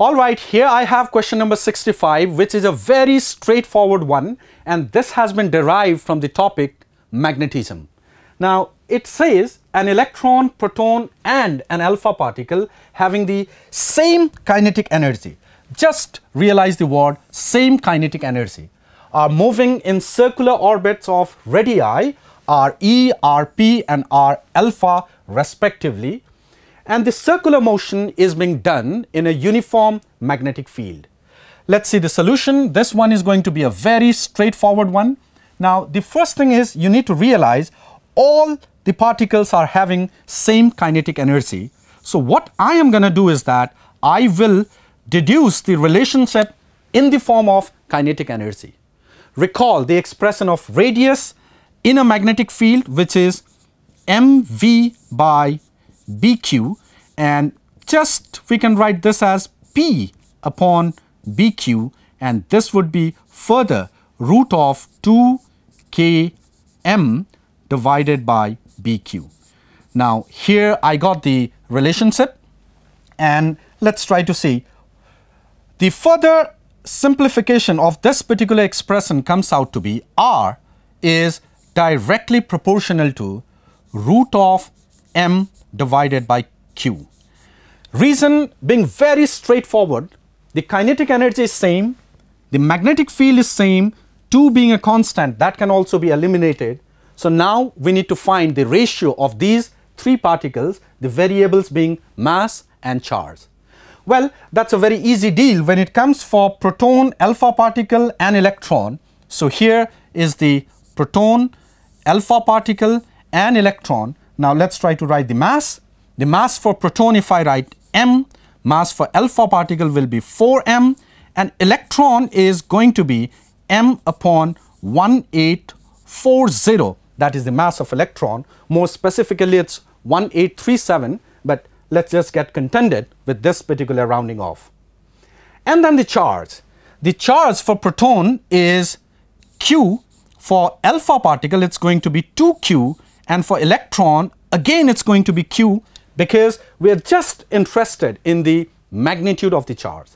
All right, here I have question number 65, which is a very straightforward one, and this has been derived from the topic magnetism. Now, it says an electron, proton and an alpha particle having the same kinetic energy, just realize the word same kinetic energy, are moving in circular orbits of radii Re, Rp and R alpha respectively, and the circular motion is being done in a uniform magnetic field. Let's see the solution. This one is going to be a very straightforward one. Now, the first thing is you need to realize all the particles are having same kinetic energy. So what I am going to do is that I will deduce the relationship in the form of kinetic energy. Recall the expression of radius in a magnetic field, which is mv by bq, and just we can write this as p upon bq, and this would be further root of 2km divided by bq. Now here I got the relationship, and let's try to see. The further simplification of this particular expression comes out to be R is directly proportional to root of m divided by q. Reason being very straightforward, the kinetic energy is same, the magnetic field is same, 2 being a constant that can also be eliminated. So now we need to find the ratio of these three particles, the variables being mass and charge. Well, that's a very easy deal when it comes for proton, alpha particle and electron. So here is the proton, alpha particle and electron. Now let's try to write the mass. The mass for proton, if I write m, mass for alpha particle will be 4m, and electron is going to be m upon 1840. That is the mass of electron. More specifically, it's 1837, but let's just get contented with this particular rounding off. And then the charge. The charge for proton is q. For alpha particle, it's going to be 2q, and for electron, again, it's going to be q, because we are just interested in the magnitude of the charge.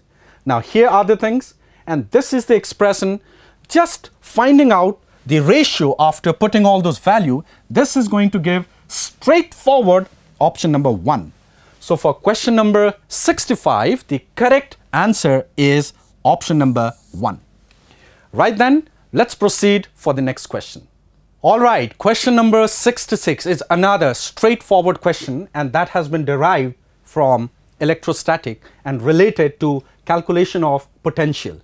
Now, here are the things, and this is the expression. Just finding out the ratio after putting all those values, this is going to give straightforward option number 1. So for question number 65, the correct answer is option number 1. Right then, let's proceed for the next question. All right, question number 66 is another straightforward question, and that has been derived from electrostatic and related to calculation of potential.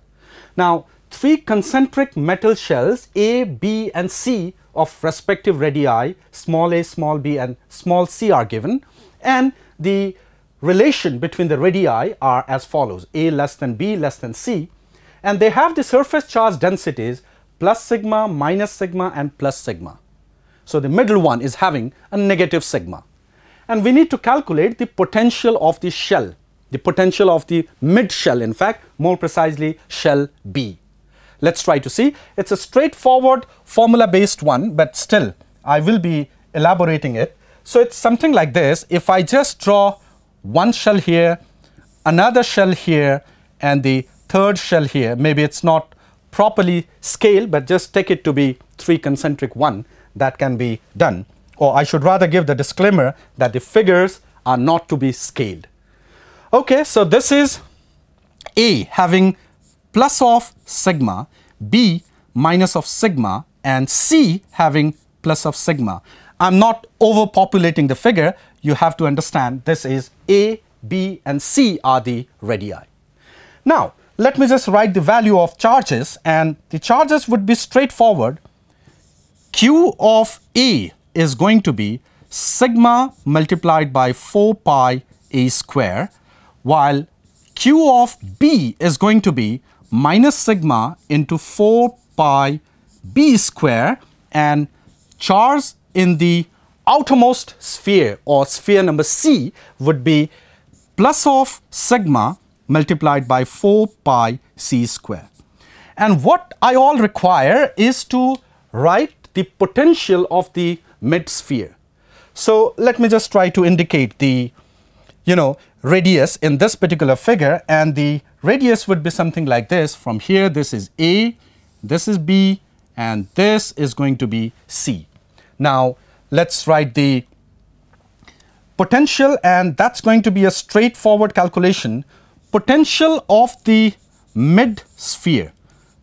Now, three concentric metal shells A, B and C of respective radii, small a, small b and small c are given, and the relation between the radii are as follows: A less than B less than C, and they have the surface charge densities plus sigma, minus sigma and plus sigma. So the middle one is having a negative sigma, and we need to calculate the potential of the shell, the potential of the mid shell, in fact more precisely shell B. Let's try to see. It's a straightforward formula based one, but still I will be elaborating it. So it's something like this. If I just draw one shell here, another shell here and the third shell here, maybe it's not properly scaled, but just take it to be three concentric one, that can be done. Or I should rather give the disclaimer that the figures are not to be scaled. Okay, so this is A having plus of sigma, B minus of sigma and C having plus of sigma. I'm not overpopulating the figure. You have to understand this is A, B and C are the radii. Now, let me just write the value of charges, and the charges would be straightforward. Q of A is going to be sigma multiplied by 4 pi A square, while Q of B is going to be minus sigma into 4 pi B square, and charge in the outermost sphere or sphere number C would be plus of sigma multiplied by 4 pi C square. And what I all require is to write the potential of the mid sphere. So let me just try to indicate the, radius in this particular figure, and the radius would be something like this. From here, this is A, this is B, and this is going to be C. Now, let's write the potential, and that's going to be a straightforward calculation. Potential of the mid sphere.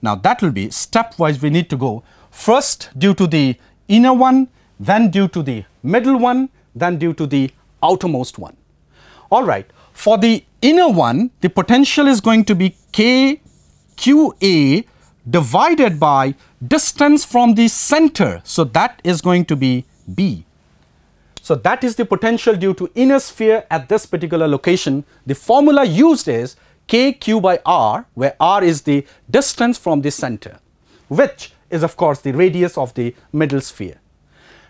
Now, that will be stepwise. We need to go first due to the inner one, then due to the middle one, then due to the outermost one. All right, for the inner one, the potential is going to be KQA divided by distance from the center. So that is going to be B. So that is the potential due to inner sphere at this particular location. The formula used is KQ by R, where R is the distance from the center, which is of course the radius of the middle sphere.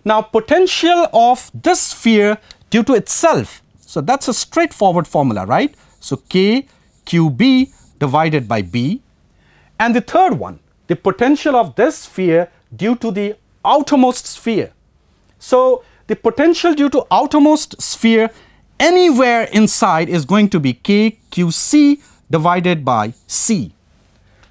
Now, potential of this sphere due to itself. So that's a straightforward formula, right? So KQB divided by B. And the third one, the potential of this sphere due to the outermost sphere. So the potential due to outermost sphere anywhere inside is going to be KQC divided by C.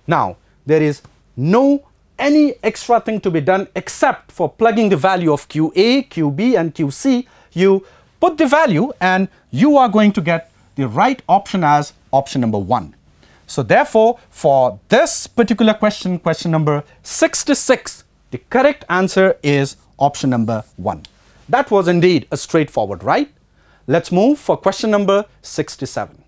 Now, there is no any extra thing to be done except for plugging the value of QA, QB and QC. You put the value and you are going to get the right option as option number 1. So therefore, for this particular question, question number 66, the correct answer is option number 1. That was indeed a straightforward, right? Let's move for question number 67.